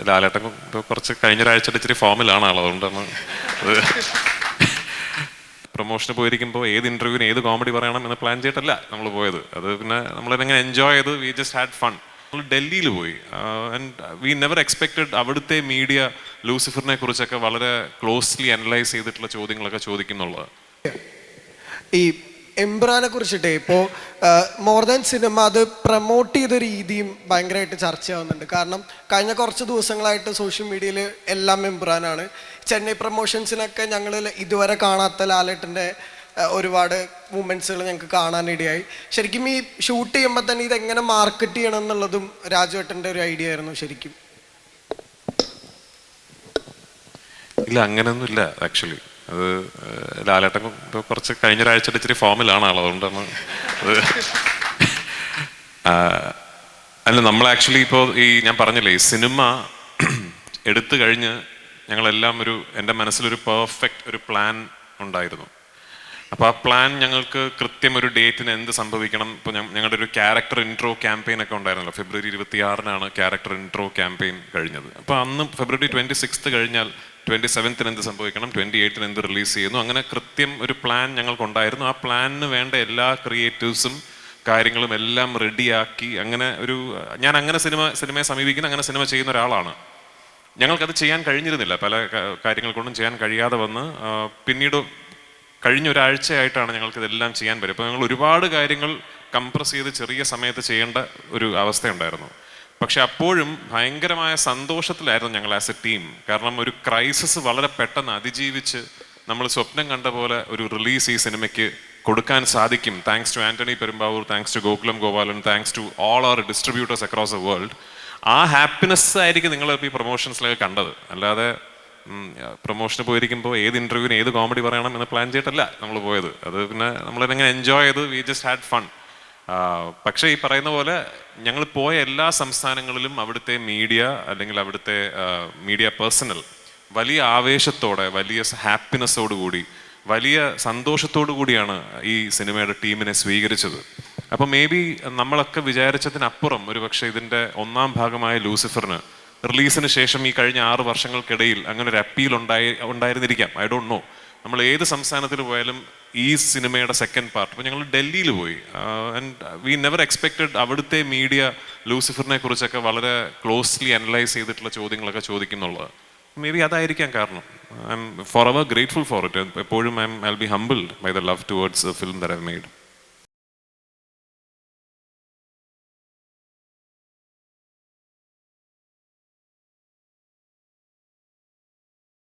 ലാലേട്ടൻ കുറച്ച് കഴിഞ്ഞൊരാഴ്ച ഇച്ചിരി ഫോമിലാണ് ആൾ, അതുകൊണ്ടാണ് അത് പ്രൊമോഷന് പോയിരിക്കുമ്പോൾ ഏത് ഇൻ്റർവ്യൂവിന് ഏത് കോമഡി പറയണം എന്ന് പ്ലാൻ ചെയ്തിട്ടല്ല നമ്മൾ പോയത്. അത് പിന്നെ നമ്മളതിനെങ്ങനെ എൻജോയ് ചെയ്ത് വി ജസ്റ്റ് ഹാഡ് ഫൺ. നമ്മൾ ഡൽഹിയിൽ പോയി ആൻഡ് വി നെവർ എക്സ്പെക്റ്റഡ് അവിടുത്തെ മീഡിയ ലൂസിഫറിനെ കുറിച്ചൊക്കെ വളരെ ക്ലോസ്ലി അനലൈസ് ചെയ്തിട്ടുള്ള ചോദ്യങ്ങളൊക്കെ ചോദിക്കുന്നുള്ളത്. ഈ എംബ്രാനെ കുറിച്ചിട്ട് ഇപ്പോൾ മോർ ദാൻ സിനിമ അത് പ്രൊമോട്ട് ചെയ്ത രീതിയും ഭയങ്കരമായിട്ട് ചർച്ചയാവുന്നുണ്ട്. കാരണം കഴിഞ്ഞ കുറച്ച് ദിവസങ്ങളായിട്ട് സോഷ്യൽ മീഡിയയിൽ എല്ലാം എംബ്രാനാണ്. ചെന്നൈ പ്രൊമോഷൻസിനൊക്കെ ഞങ്ങൾ ഇതുവരെ കാണാത്ത ലാലേട്ടൻ്റെ ഒരുപാട് മൂമെൻറ്റ്സുകൾ ഞങ്ങൾക്ക് കാണാനിടയായി. ശരിക്കും ഈ ഷൂട്ട് ചെയ്യുമ്പോൾ തന്നെ ഇതെങ്ങനെ മാർക്കറ്റ് ചെയ്യണം എന്നുള്ളതും രാജുവേട്ടൻ്റെ ഒരു ഐഡിയ ആയിരുന്നു ശരിക്കും. ഇല്ല, അങ്ങനെയൊന്നുമില്ല ആക്ച്വലി. അത് ലാലേട്ടൻ കുറച്ച് കഴിഞ്ഞൊരാഴ്ച ഇച്ചിരി ഫോമിലാണ് ആൾ, അതുകൊണ്ടാണ് അത് അല്ല. നമ്മൾ ആക്ച്വലി ഇപ്പോൾ ഈ ഞാൻ പറഞ്ഞില്ലേ, ഈ സിനിമ എടുത്തു കഴിഞ്ഞ് ഞങ്ങളെല്ലാം എൻ്റെ മനസ്സിലൊരു പെർഫെക്റ്റ് ഒരു പ്ലാൻ ഉണ്ടായിരുന്നു. അപ്പോൾ ആ പ്ലാൻ ഞങ്ങൾക്ക് കൃത്യം ഒരു ഡേറ്റിന് എന്ത് സംഭവിക്കണം. ഇപ്പോൾ ഞങ്ങളുടെ ഒരു ക്യാരക്ടർ ഇൻട്രോ ക്യാമ്പയിൻ ഒക്കെ ഉണ്ടായിരുന്നല്ലോ. ഫെബ്രുവരി 26 ക്യാരക്ടർ ഇൻട്രോ ക്യാമ്പയിൻ കഴിഞ്ഞത്. അപ്പോൾ അന്ന് ഫെബ്രുവരി 26 കഴിഞ്ഞാൽ 27 എന്ത് സംഭവിക്കണം, 28 എന്ത് റിലീസ് ചെയ്യുന്നു, അങ്ങനെ കൃത്യം ഒരു പ്ലാൻ ഞങ്ങൾക്കുണ്ടായിരുന്നു. ആ പ്ലാനിന് വേണ്ട എല്ലാ ക്രിയേറ്റീവ്സും കാര്യങ്ങളും എല്ലാം റെഡിയാക്കി അങ്ങനെ ഞാൻ അങ്ങനെ സിനിമയെ സമീപിക്കുന്ന, അങ്ങനെ സിനിമ ചെയ്യുന്ന ഒരാളാണ്. ഞങ്ങൾക്കത് ചെയ്യാൻ കഴിഞ്ഞിരുന്നില്ല, പല കാര്യങ്ങൾ കൊണ്ടും ചെയ്യാൻ കഴിയാതെ വന്ന് പിന്നീട് കഴിഞ്ഞ ഒരാഴ്ചയായിട്ടാണ് ഞങ്ങൾക്കിതെല്ലാം ചെയ്യാൻ പറ്റും. അപ്പോൾ ഞങ്ങൾ ഒരുപാട് കാര്യങ്ങൾ കംപ്രസ് ചെയ്ത് ചെറിയ സമയത്ത് ചെയ്യേണ്ട ഒരു അവസ്ഥയുണ്ടായിരുന്നു. പക്ഷെ അപ്പോഴും ഭയങ്കരമായ സന്തോഷത്തിലായിരുന്നു ഞങ്ങൾ ആസ് എ ടീം. കാരണം ഒരു ക്രൈസിസ് വളരെ പെട്ടെന്ന് അതിജീവിച്ച് നമ്മൾ സ്വപ്നം കണ്ട പോലെ ഒരു റിലീസ് ഈ സിനിമയ്ക്ക് കൊടുക്കാൻ സാധിക്കും. Thanks to Antony Perumbavoor, thanks to Gokulam Gopalan, thanks to all our distributors across the world. ആ ഹാപ്പിനെസ് ആയിരിക്കും നിങ്ങൾ ഈ പ്രൊമോഷൻസിലൊക്കെ കണ്ടത്. അല്ലാതെ പ്രൊമോഷന് പോയിരിക്കുമ്പോൾ ഏത് ഇൻ്റർവ്യൂവിന് ഏത് കോമഡി പറയണം എന്ന് പ്ലാൻ ചെയ്തിട്ടല്ല നമ്മൾ പോയത്. അത് പിന്നെ നമ്മളതിനെങ്ങനെ എൻജോയ് ചെയ്ത് വി ജസ്റ്റ് ഹാഡ് ഫൺ. പക്ഷേ ഈ പറയുന്ന പോലെ ഞങ്ങൾ പോയ എല്ലാ സംസ്ഥാനങ്ങളിലും അവിടുത്തെ മീഡിയ അല്ലെങ്കിൽ അവിടുത്തെ മീഡിയ പേഴ്സണൽ വലിയ ആവേശത്തോടെ, വലിയ ഹാപ്പിനെസ്സോടുകൂടി, വലിയ സന്തോഷത്തോടു കൂടിയാണ് ഈ സിനിമയുടെ ടീമിനെ സ്വീകരിച്ചത്. അപ്പോൾ മേ ബി നമ്മളൊക്കെ വിചാരിച്ചതിനപ്പുറം ഒരു പക്ഷേ ഇതിൻ്റെ ഒന്നാം ഭാഗമായ ലൂസിഫറിന് റിലീസിന് ശേഷം ഈ കഴിഞ്ഞ 6 വർഷങ്ങൾക്കിടയിൽ അങ്ങനെ ഒരു അപ്പീൽ ഉണ്ടായിരുന്നിരിക്കാം. I don't know. നമ്മൾ ഏത് സംസ്ഥാനത്തിൽ പോയാലും ഈ സിനിമയുടെ സെക്കൻഡ് പാർട്ട്, ഇപ്പോൾ ഞങ്ങൾ ഡൽഹിയിൽ പോയി ആൻഡ് വി നെവർ എക്സ്പെക്റ്റഡ് അവിടുത്തെ മീഡിയ ലൂസിഫറിനെ കുറിച്ചൊക്കെ വളരെ ക്ലോസ്ലി അനലൈസ് ചെയ്തിട്ടുള്ള ചോദ്യങ്ങളൊക്കെ ചോദിക്കുന്നുള്ളത്. മേ ബി അതായിരിക്കാം കാരണം. I am forever grateful for it. എപ്പോഴും I will be humbled by the love towards the film that I have made.